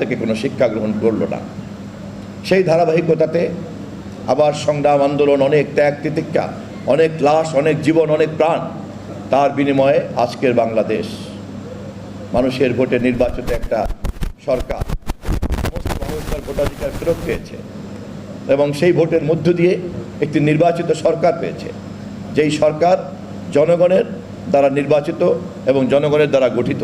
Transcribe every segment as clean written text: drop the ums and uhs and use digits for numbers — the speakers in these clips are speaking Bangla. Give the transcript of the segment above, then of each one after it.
থেকে কোনো শিক্ষা গ্রহণ করল না। সেই ধারাবাহিকতাতে আবার সংগ্রাম, আন্দোলন, অনেক ত্যাগ তিতিক্ষা, অনেক লাশ, অনেক জীবন, অনেক প্রাণ, তার বিনিময়ে আজকের বাংলাদেশ মানুষের ভোটে নির্বাচিত একটা সরকার সমস্ত মানুষের ভোটাধিকার ফেরত পেয়েছে এবং সেই ভোটের মধ্য দিয়ে একটি নির্বাচিত সরকার পেয়েছে, যেই সরকার জনগণের দ্বারা নির্বাচিত এবং জনগণের দ্বারা গঠিত।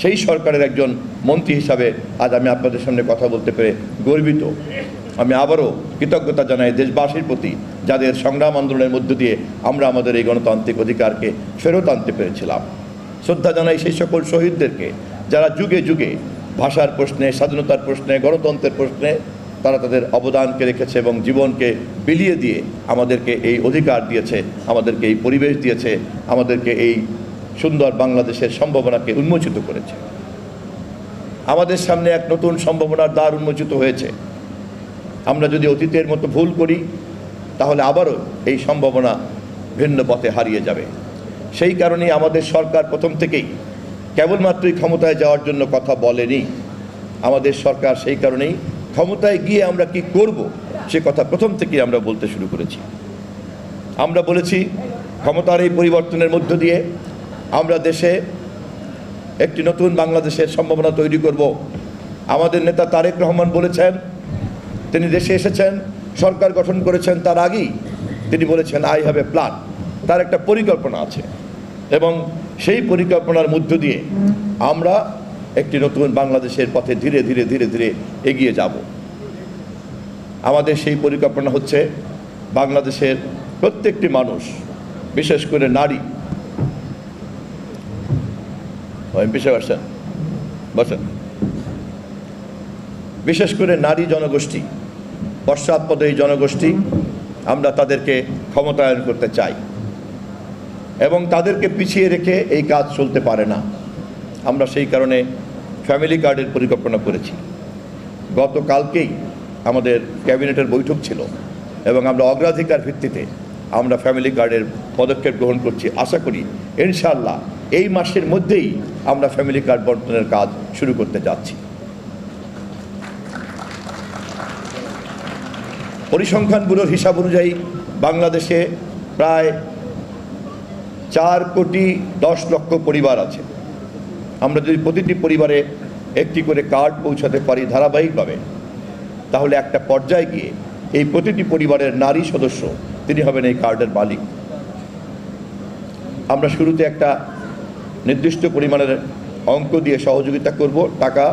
সেই সরকারের একজন মন্ত্রী হিসাবে আজ আমি আপনাদের সামনে কথা বলতে পেরে গর্বিত। আমি আবারও কৃতজ্ঞতা জানাই দেশবাসীর প্রতি, যাদের সংগ্রাম আন্দোলনের মধ্য দিয়ে আমরা আমাদের এই গণতান্ত্রিক অধিকারকে ফেরত আনতে পেরেছিলাম। শ্রদ্ধা জানাই সেই সকল শহীদদেরকে, যারা যুগে যুগে ভাষার প্রশ্নে, স্বাধীনতার প্রশ্নে, গণতন্ত্রের প্রশ্নে তারা তাদের অবদানকে রেখেছে এবং জীবনকে বিলিয়ে দিয়ে আমাদেরকে এই অধিকার দিয়েছে, আমাদেরকে এই পরিবেশ দিয়েছে, আমাদেরকে এই সুন্দর বাংলাদেশের সম্ভাবনাকে উন্মোচিত করেছে। আমাদের সামনে এক নতুন সম্ভাবনার দ্বার উন্মোচিত হয়েছে। আমরা যদি অতীতের মতো ভুল করি তাহলে আবারও এই সম্ভাবনা ভিন্ন পথে হারিয়ে যাবে। সেই কারণেই আমাদের সরকার প্রথম থেকেই কেবলমাত্রই ক্ষমতায় যাওয়ার জন্য কথা বলেনি। আমাদের সরকার সেই কারণেই ক্ষমতায় গিয়ে আমরা কি করব সে কথা প্রথম থেকেই আমরা বলতে শুরু করেছি। আমরা বলেছি ক্ষমতার এই পরিবর্তনের মধ্য দিয়ে আমরা দেশে একটি নতুন বাংলাদেশের সম্ভাবনা তৈরি করব। আমাদের নেতা তারেক রহমান বলেছেন, তিনি দেশে এসেছেন, সরকার গঠন করেছেন, তার আগেই তিনি বলেছেন আই হ্যাভ এ প্ল্যান, তার একটা পরিকল্পনা আছে এবং সেই পরিকল্পনার মধ্য দিয়ে আমরা একটি নতুন বাংলাদেশের পথে ধীরে ধীরে ধীরে ধীরে এগিয়ে যাব। আমাদের সেই পরিকল্পনা হচ্ছে বাংলাদেশের প্রত্যেকটি মানুষ, বিশেষ করে নারী, বিশেষ করে নারী জনগোষ্ঠী, পশ্চাৎপদ এই জনগোষ্ঠী, আমরা তাদেরকে ক্ষমতায়ন করতে চাই এবং তাদেরকে পিছিয়ে রেখে এই কাজ চলতে পারে না। আমরা সেই কারণে ফ্যামিলি কার্ডের পরিকল্পনা করেছি। গতকালকেই আমাদের ক্যাবিনেটের বৈঠক ছিল এবং আমরা অগ্রাধিকার ভিত্তিতে আমরা ফ্যামিলি কার্ডের পদক্ষেপ গ্রহণ করছি। আশা করি ইনশাআল্লাহ এই মাসের মধ্যেই আমরা ফ্যামিলি কার্ড বণ্টনের কাজ শুরু করতে যাচ্ছি। পরিসংখ্যান ব্যুরোর হিসাব অনুযায়ী বাংলাদেশে প্রায় 4,10,00,000 পরিবার আছে। আমরা যদি প্রতিটি পরিবারে একটি করে কার্ড পৌঁছাতে পারি ধারাবাহিকভাবে, তাহলে একটা পর্যায়ে গিয়ে এই প্রতিটি পরিবারের নারী সদস্য তিনি হবেন এই কার্ডের মালিক। আমরা শুরুতে একটা নির্দিষ্ট পরিমাণের অঙ্ক দিয়ে সহযোগিতা করব, টাকা